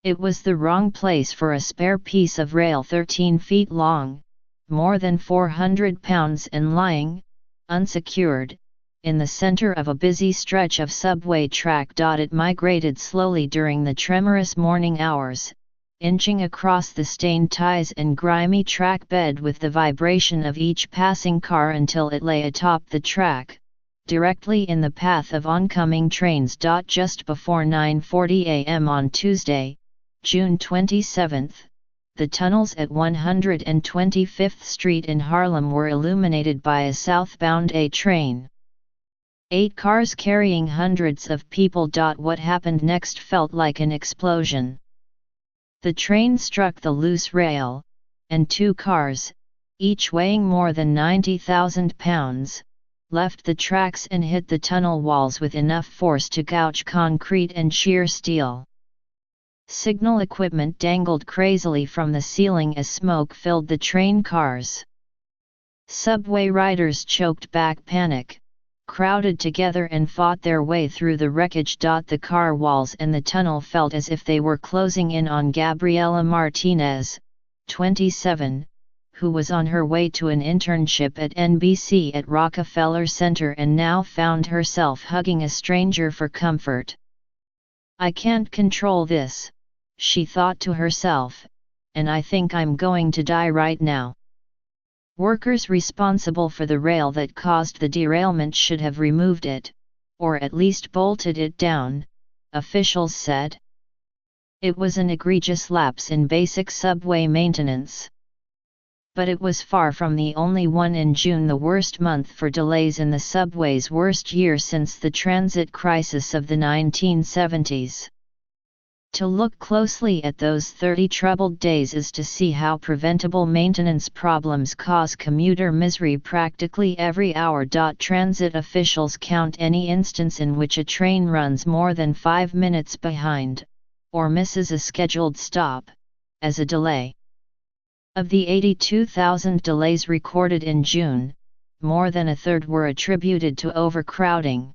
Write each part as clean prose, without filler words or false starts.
It was the wrong place for a spare piece of rail 13 feet long, more than 400 pounds and lying, unsecured, in the center of a busy stretch of subway track. It migrated slowly during the tremorous morning hours, inching across the stained ties and grimy track bed with the vibration of each passing car until it lay atop the track, directly in the path of oncoming trains. Just before 9:40 a.m. on Tuesday, June 27, the tunnels at 125th Street in Harlem were illuminated by a southbound A train. 8 cars carrying hundreds of people. What happened next felt like an explosion. The train struck the loose rail, and 2 cars, each weighing more than 90,000 pounds, left the tracks and hit the tunnel walls with enough force to gouge concrete and shear steel. Signal equipment dangled crazily from the ceiling as smoke filled the train cars. Subway riders choked back panic, crowded together and fought their way through the wreckage. The car walls and the tunnel felt as if they were closing in on Gabriela Martinez, 27, who was on her way to an internship at NBC at Rockefeller Center and now found herself hugging a stranger for comfort. "I can't control this," she thought to herself, "and I think I'm going to die right now." Workers responsible for the rail that caused the derailment should have removed it, or at least bolted it down, officials said. It was an egregious lapse in basic subway maintenance. But it was far from the only one. In June, the worst month for delays in the subway's worst year since the transit crisis of the 1970s. To look closely at those 30 troubled days is to see how preventable maintenance problems cause commuter misery practically every hour. Transit officials count any instance in which a train runs more than 5 minutes behind, or misses a scheduled stop, as a delay. Of the 82,000 delays recorded in June, more than a third were attributed to overcrowding.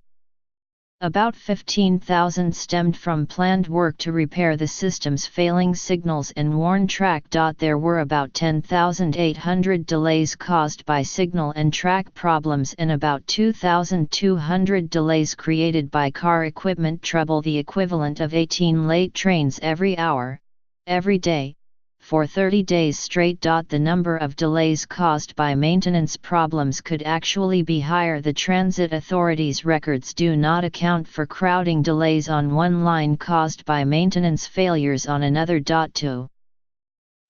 About 15,000 stemmed from planned work to repair the system's failing signals and worn track. There were about 10,800 delays caused by signal and track problems and about 2,200 delays created by car equipment trouble, the equivalent of 18 late trains every hour, every day, for 30 days straight. The number of delays caused by maintenance problems could actually be higher. The transit authority's records do not account for crowding delays on one line caused by maintenance failures on another. To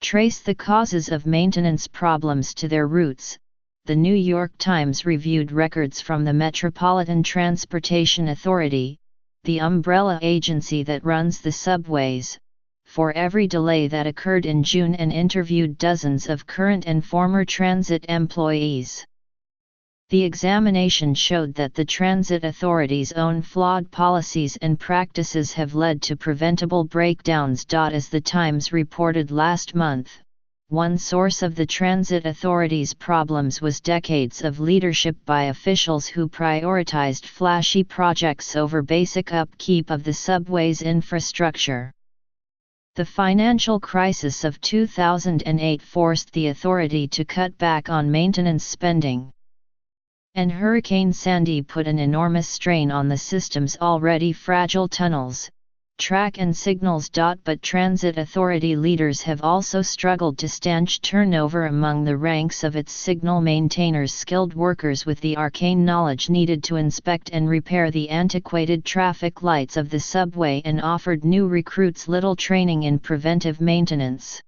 trace the causes of maintenance problems to their roots, the New York Times reviewed records from the Metropolitan Transportation Authority, the umbrella agency that runs the subways, for every delay that occurred in June and interviewed dozens of current and former transit employees. The examination showed that the Transit Authority's own flawed policies and practices have led to preventable breakdowns. As the Times reported last month, one source of the Transit Authority's problems was decades of leadership by officials who prioritized flashy projects over basic upkeep of the subway's infrastructure. The financial crisis of 2008 forced the authority to cut back on maintenance spending. And Hurricane Sandy put an enormous strain on the system's already fragile tunnels, track and signals. But transit authority leaders have also struggled to stanch turnover among the ranks of its signal maintainers, skilled workers with the arcane knowledge needed to inspect and repair the antiquated traffic lights of the subway, and offered new recruits little training in preventive maintenance.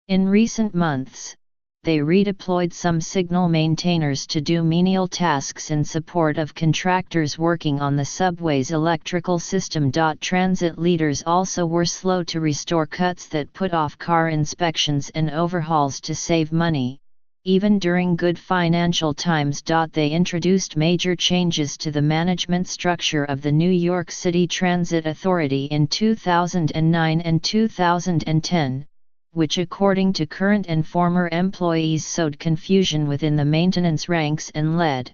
In recent months, they redeployed some signal maintainers to do menial tasks in support of contractors working on the subway's electrical system. Transit leaders also were slow to restore cuts that put off car inspections and overhauls to save money, even during good financial times. They introduced major changes to the management structure of the New York City Transit Authority in 2009 and 2010. Which, according to current and former employees, sowed confusion within the maintenance ranks and led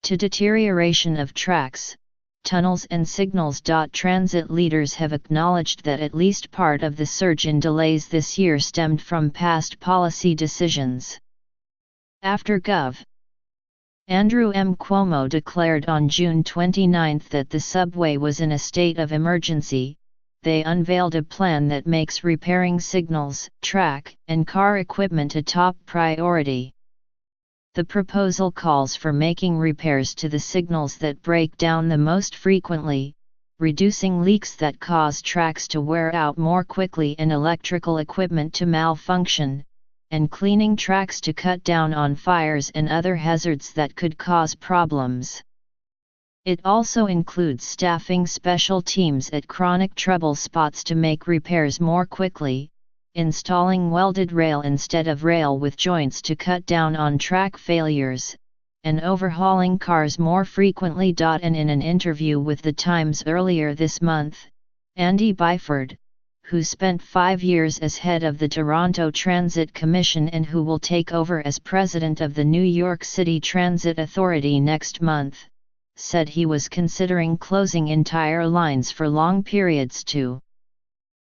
to deterioration of tracks, tunnels and signals. Transit leaders have acknowledged that at least part of the surge in delays this year stemmed from past policy decisions. After Gov. Andrew M. Cuomo declared on June 29 that the subway was in a state of emergency, they unveiled a plan that makes repairing signals, track, and car equipment a top priority. The proposal calls for making repairs to the signals that break down the most frequently, reducing leaks that cause tracks to wear out more quickly and electrical equipment to malfunction, and cleaning tracks to cut down on fires and other hazards that could cause problems. It also includes staffing special teams at chronic trouble spots to make repairs more quickly, installing welded rail instead of rail with joints to cut down on track failures, and overhauling cars more frequently. And in an interview with The Times earlier this month, Andy Byford, who spent 5 years as head of the Toronto Transit Commission and who will take over as president of the New York City Transit Authority next month, said he was considering closing entire lines for long periods to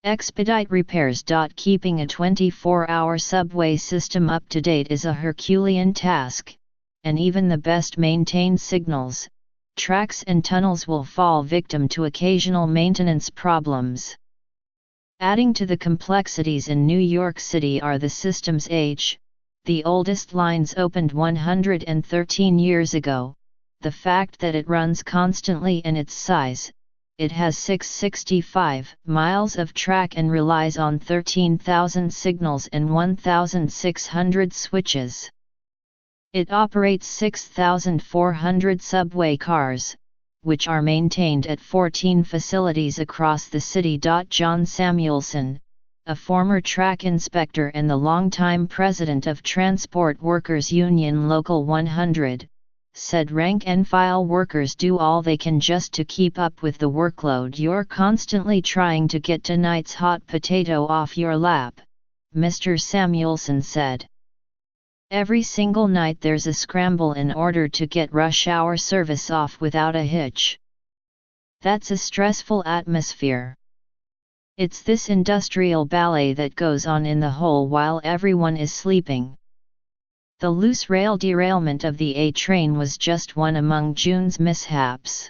expedite repairs. Keeping a 24-hour subway system up to date is a Herculean task, and even the best maintained signals, tracks and tunnels will fall victim to occasional maintenance problems. Adding to the complexities in New York City are the system's age. The oldest lines opened 113 years ago, the fact that it runs constantly, and its size. It has 665 miles of track and relies on 13,000 signals and 1,600 switches. It operates 6,400 subway cars, which are maintained at 14 facilities across the city. John Samuelson, a former track inspector and the longtime president of Transport Workers Union Local 100, said rank-and-file workers do all they can just to keep up with the workload. You're constantly trying to get tonight's hot potato off your lap, Mr. Samuelson said. Every single night there's a scramble in order to get rush hour service off without a hitch. That's a stressful atmosphere. It's this industrial ballet that goes on in the hole while everyone is sleeping. The loose rail derailment of the A train was just one among June's mishaps.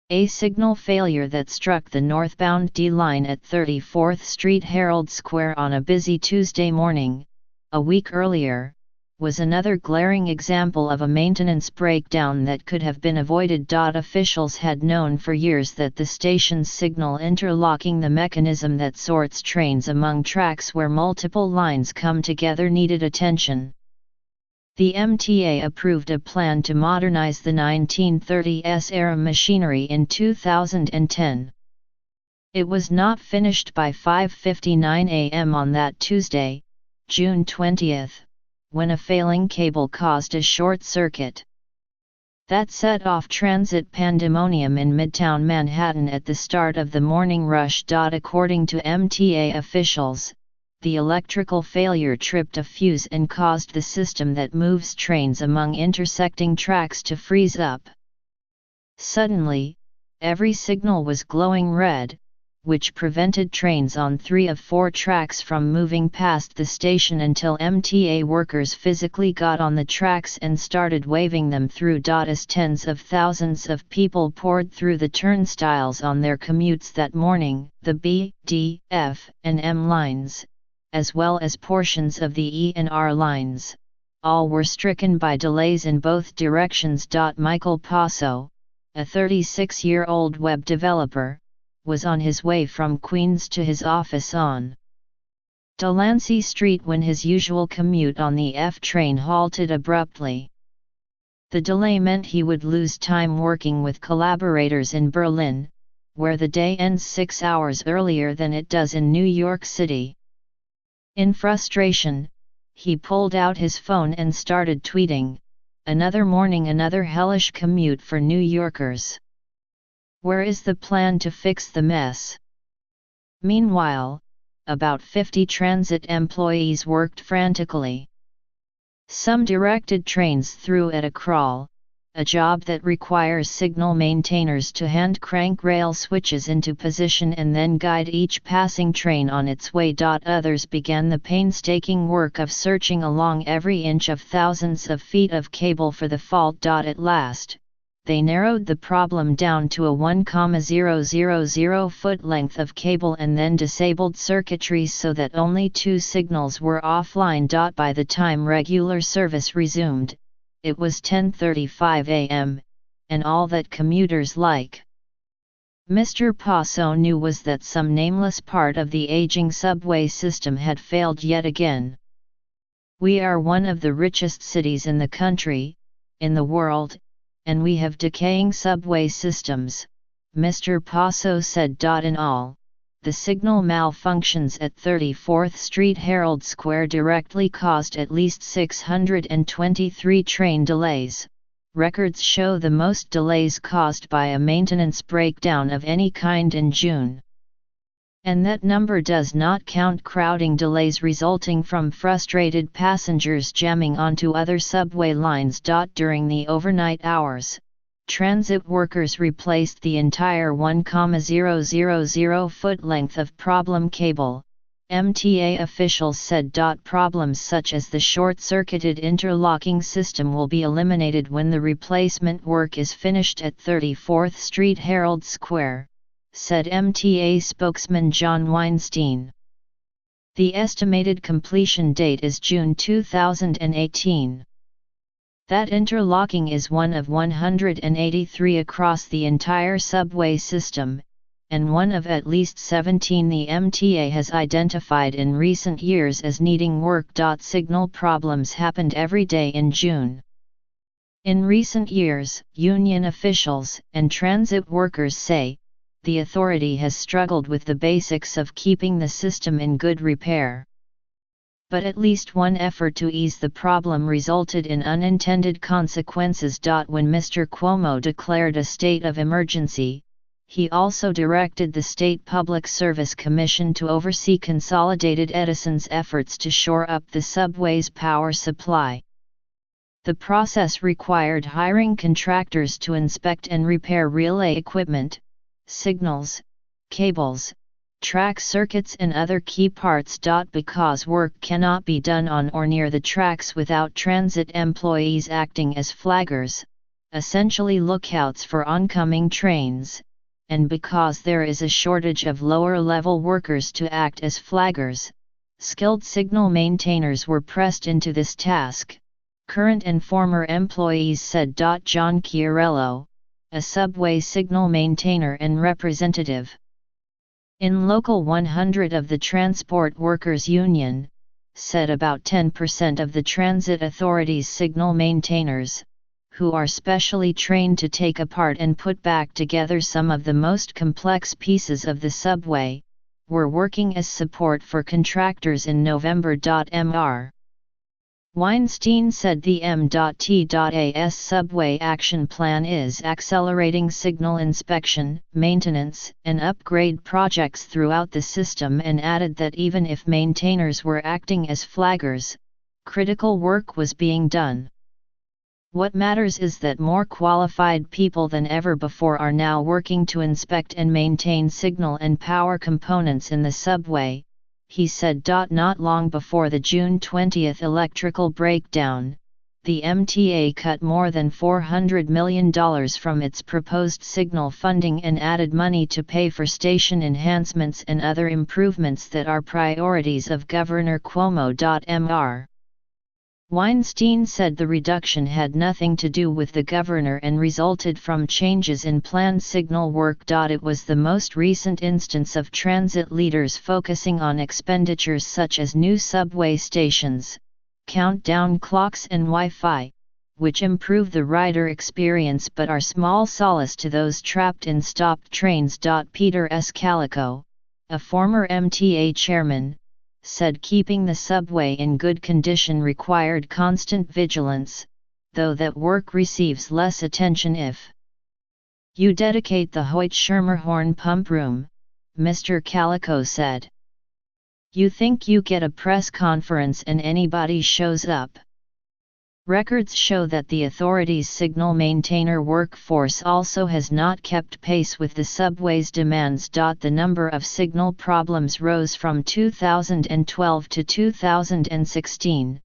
A signal failure that struck the northbound D line at 34th Street Herald Square on a busy Tuesday morning, a week earlier, was another glaring example of a maintenance breakdown that could have been avoided. Officials had known for years that the station's signal interlocking, the mechanism that sorts trains among tracks where multiple lines come together, needed attention. The MTA approved a plan to modernize the 1930s-era machinery in 2010. It was not finished by 5:59 a.m. on that Tuesday, June 20, when a failing cable caused a short circuit. That set off transit pandemonium in Midtown Manhattan at the start of the morning rush. According to MTA officials, the electrical failure tripped a fuse and caused the system that moves trains among intersecting tracks to freeze up. Suddenly, every signal was glowing red, which prevented trains on 3 of 4 tracks from moving past the station until MTA workers physically got on the tracks and started waving them through. As tens of thousands of people poured through the turnstiles on their commutes that morning, the B, D, F, and M lines, as well as portions of the E and R lines, all were stricken by delays in both directions. Michael Passo, a 36-year-old web developer, was on his way from Queens to his office on Delancey Street when his usual commute on the F train halted abruptly. The delay meant he would lose time working with collaborators in Berlin, where the day ends 6 hours earlier than it does in New York City. In frustration, he pulled out his phone and started tweeting, "Another morning, another hellish commute for New Yorkers. Where is the plan to fix the mess?" Meanwhile, about 50 transit employees worked frantically. Some directed trains through at a crawl, a job that requires signal maintainers to hand crank rail switches into position and then guide each passing train on its way. Others began the painstaking work of searching along every inch of thousands of feet of cable for the fault. At last, they narrowed the problem down to a 1,000 foot length of cable and then disabled circuitry so that only 2 signals were offline. By the time regular service resumed, it was 10:35 a.m., and all that commuters like Mr. Paso knew was that some nameless part of the aging subway system had failed yet again. "We are one of the richest cities in the country, in the world, and we have decaying subway systems," Mr. Paso said. In all, the signal malfunctions at 34th Street Herald Square directly caused at least 623 train delays. Records show the most delays caused by a maintenance breakdown of any kind in June. And that number does not count crowding delays resulting from frustrated passengers jamming onto other subway lines. During the overnight hours, transit workers replaced the entire 1,000 foot length of problem cable, MTA officials said. Problems such as the short-circuited interlocking system will be eliminated when the replacement work is finished at 34th Street Herald Square, said MTA spokesman John Weinstein. The estimated completion date is June 2018. That interlocking is one of 183 across the entire subway system, and one of at least 17 the MTA has identified in recent years as needing work. Signal problems happened every day in June. In recent years, union officials and transit workers say, the authority has struggled with the basics of keeping the system in good repair. But at least one effort to ease the problem resulted in unintended consequences. When Mr. Cuomo declared a state of emergency, he also directed the State Public Service Commission to oversee Consolidated Edison's efforts to shore up the subway's power supply. The process required hiring contractors to inspect and repair relay equipment, signals, cables, track circuits and other key parts. Because work cannot be done on or near the tracks without transit employees acting as flaggers, essentially lookouts for oncoming trains, and because there is a shortage of lower-level workers to act as flaggers, skilled signal maintainers were pressed into this task, current and former employees said. John Chiarello, a subway signal maintainer and representative in Local 100 of the Transport Workers Union, said about 10% of the Transit Authority's signal maintainers, who are specially trained to take apart and put back together some of the most complex pieces of the subway, were working as support for contractors in November. Mr. Weinstein said the M.T.A.'s subway action plan is accelerating signal inspection, maintenance, and upgrade projects throughout the system, and added that even if maintainers were acting as flaggers, critical work was being done. What matters is that more qualified people than ever before are now working to inspect and maintain signal and power components in the subway, he said. Not long before the June 20 electrical breakdown, the MTA cut more than $400 million from its proposed signal funding and added money to pay for station enhancements and other improvements that are priorities of Governor Cuomo. Mr. Weinstein said the reduction had nothing to do with the governor and resulted from changes in planned signal work. It was the most recent instance of transit leaders focusing on expenditures such as new subway stations, countdown clocks and Wi-Fi, which improve the rider experience but are small solace to those trapped in stopped trains. Peter S. Calico, a former MTA chairman, said keeping the subway in good condition required constant vigilance, though that work receives less attention if you dedicate the Hoyt-Schermerhorn pump room, Mr. Calico said. You think you get a press conference and anybody shows up. Records show that the authority's signal maintainer workforce also has not kept pace with the subway's demands. The number of signal problems rose from 2012 to 2016,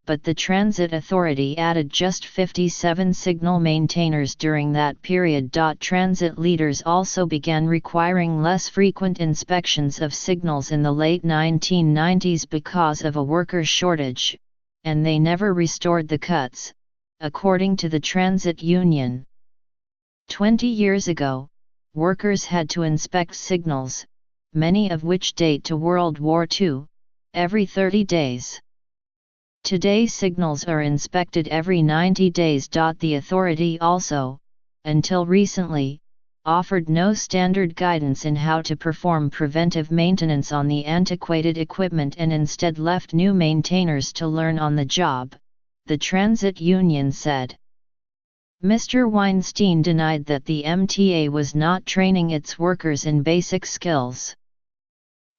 but the Transit Authority added just 57 signal maintainers during that period. Transit leaders also began requiring less frequent inspections of signals in the late 1990s because of a worker shortage, and they never restored the cuts, according to the transit union. 20 years ago, workers had to inspect signals, many of which date to World War II, every 30 days. Today signals are inspected every 90 days. The authority also, until recently, offered no standard guidance in how to perform preventive maintenance on the antiquated equipment and instead left new maintainers to learn on the job, the transit union said. Mr. Weinstein denied that the MTA was not training its workers in basic skills.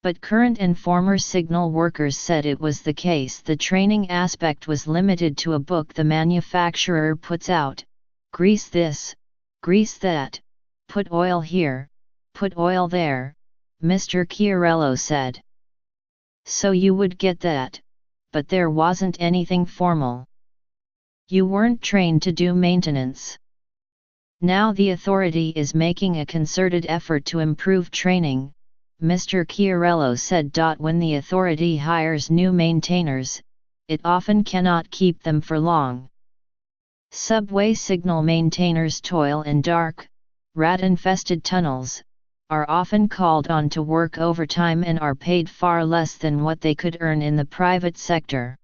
But current and former signal workers said it was the case. The training aspect was limited to a book the manufacturer puts out: grease this, grease that, put oil here, put oil there, Mr. Chiarello said. So you would get that, but there wasn't anything formal. You weren't trained to do maintenance. Now the authority is making a concerted effort to improve training, Mr. Chiarello said. When the authority hires new maintainers, it often cannot keep them for long. Subway signal maintainers toil in dark, rat-infested tunnels, are often called on to work overtime and are paid far less than what they could earn in the private sector.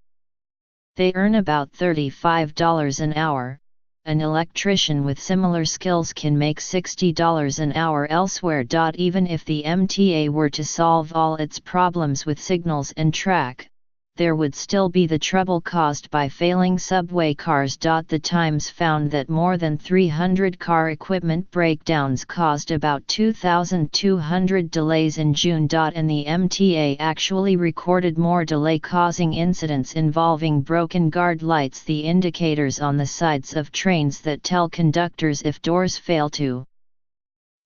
They earn about $35 an hour. An electrician with similar skills can make $60 an hour elsewhere. Even if the MTA were to solve all its problems with signals and track, there would still be the trouble caused by failing subway cars. The Times found that more than 300 car equipment breakdowns caused about 2,200 delays in June. And the MTA actually recorded more delay-causing incidents involving broken guard lights, the indicators on the sides of trains that tell conductors if doors fail to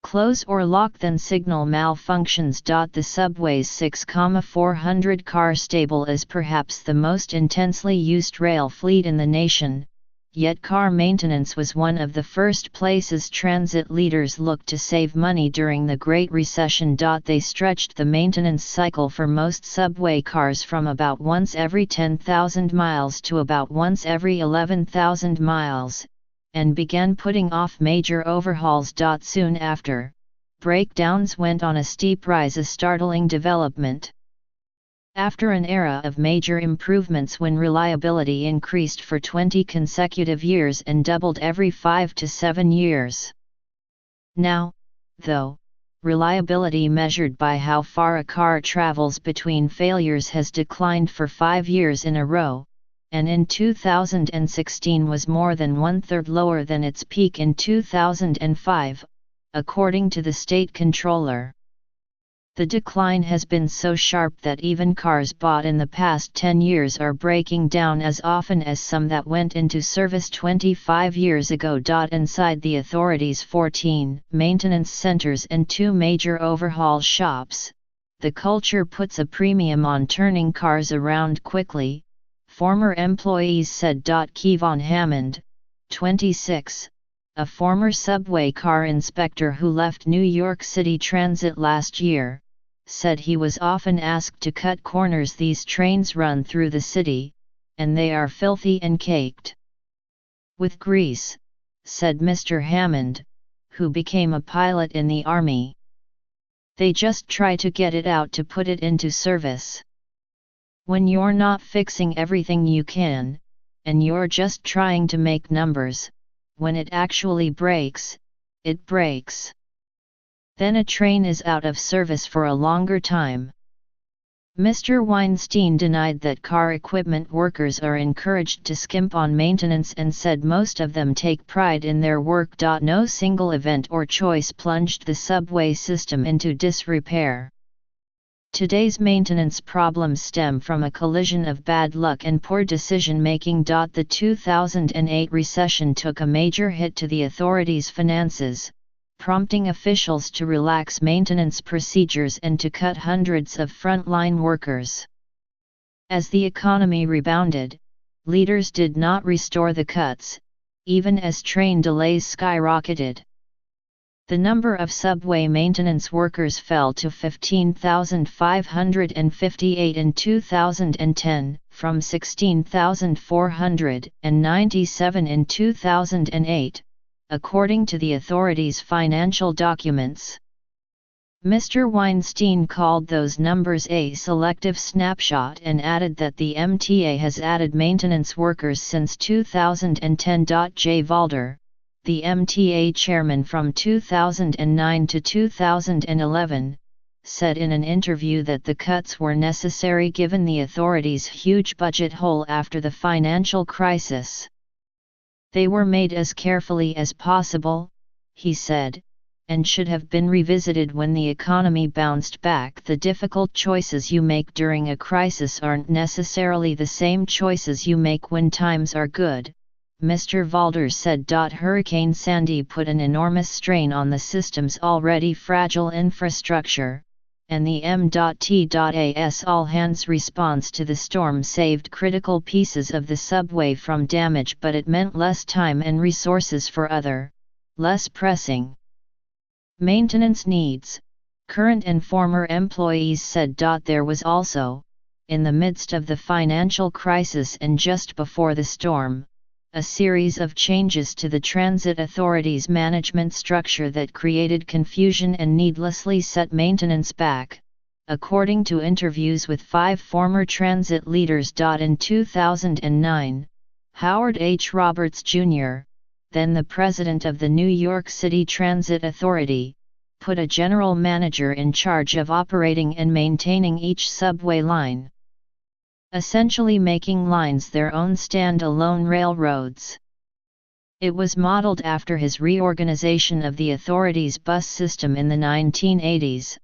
close or lock, than signal malfunctions. The subway's 6,400 car stable is perhaps the most intensely used rail fleet in the nation, yet car maintenance was one of the first places transit leaders looked to save money during the Great Recession. They stretched the maintenance cycle for most subway cars from about once every 10,000 miles to about once every 11,000 miles, and began putting off major overhauls. Soon after, breakdowns went on a steep rise, a startling development. After an era of major improvements when reliability increased for 20 consecutive years and doubled every 5 to 7 years. Now, though, reliability measured by how far a car travels between failures has declined for 5 years in a row, and in 2016 was more than one-third lower than its peak in 2005, according to the state controller. The decline has been so sharp that even cars bought in the past 10 years are breaking down as often as some that went into service 25 years ago. Inside the authority's 14 maintenance centers and 2 major overhaul shops, the culture puts a premium on turning cars around quickly, former employees said. Kevon Hammond, 26, a former subway car inspector who left New York City Transit last year, said he was often asked to cut corners. These trains run through the city, and they are filthy and caked with grease, said Mr. Hammond, who became a pilot in the Army. They just try to get it out to put it into service. When you're not fixing everything you can, and you're just trying to make numbers, when it actually breaks, it breaks. Then a train is out of service for a longer time. Mr. Weinstein denied that car equipment workers are encouraged to skimp on maintenance and said most of them take pride in their work. No single event or choice plunged the subway system into disrepair. Today's maintenance problems stem from a collision of bad luck and poor decision-making. The 2008 recession took a major hit to the authorities' finances, prompting officials to relax maintenance procedures and to cut hundreds of frontline workers. As the economy rebounded, leaders did not restore the cuts, even as train delays skyrocketed. The number of subway maintenance workers fell to 15,558 in 2010, from 16,497 in 2008, according to the authorities' financial documents. Mr. Weinstein called those numbers a selective snapshot and added that the MTA has added maintenance workers since 2010. Jay Valder, the MTA chairman from 2009 to 2011, said in an interview that the cuts were necessary given the authorities' huge budget hole after the financial crisis. They were made as carefully as possible, he said, and should have been revisited when the economy bounced back. The difficult choices you make during a crisis aren't necessarily the same choices you make when times are good, Mr. Valder said. Hurricane Sandy put an enormous strain on the system's already fragile infrastructure, and the M.T.A.'s all-hands response to the storm saved critical pieces of the subway from damage, but it meant less time and resources for other, less pressing maintenance needs, current and former employees said. There was also, in the midst of the financial crisis and just before the storm, a series of changes to the transit authority's management structure that created confusion and needlessly set maintenance back, according to interviews with 5 former transit leaders. In 2009, Howard H. Roberts, Jr., then the president of the New York City Transit Authority, put a general manager in charge of operating and maintaining each subway line, essentially making lines their own stand-alone railroads. It was modeled after his reorganization of the authority's bus system in the 1980s,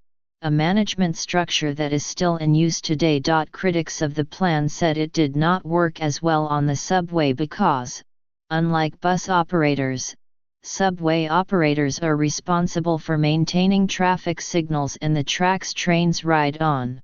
a management structure that is still in use today. Critics of the plan said it did not work as well on the subway because, unlike bus operators, subway operators are responsible for maintaining traffic signals and the tracks trains ride on.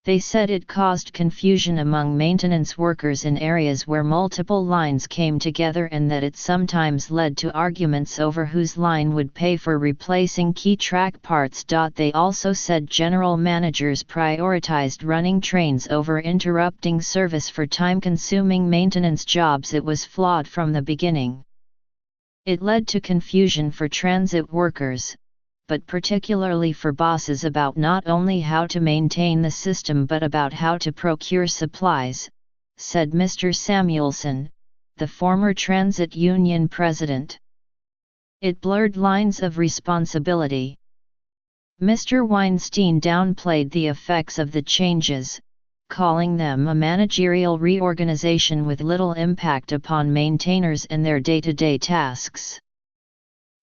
They said it caused confusion among maintenance workers in areas where multiple lines came together and that it sometimes led to arguments over whose line would pay for replacing key track parts. They also said general managers prioritized running trains over interrupting service for time-consuming maintenance jobs. It was flawed from the beginning. It led to confusion for transit workers, but particularly for bosses about not only how to maintain the system but about how to procure supplies, said Mr. Samuelson, the former transit union president. It blurred lines of responsibility. Mr. Weinstein downplayed the effects of the changes, calling them a managerial reorganization with little impact upon maintainers and their day-to-day tasks.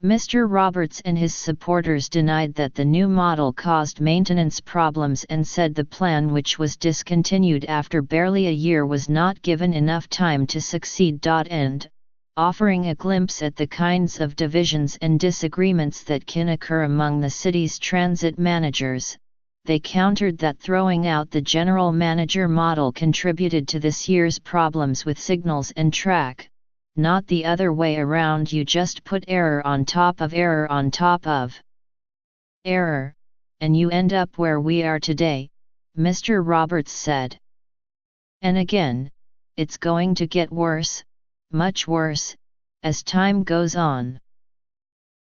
Mr. Roberts and his supporters denied that the new model caused maintenance problems and said the plan, which was discontinued after barely a year, was not given enough time to succeed. Offering a glimpse at the kinds of divisions and disagreements that can occur among the city's transit managers, they countered that throwing out the general manager model contributed to this year's problems with signals and track. Not the other way around. You just put error on top of error on top of error, and you end up where we are today, Mr. Roberts said. And again, it's going to get worse, much worse, as time goes on.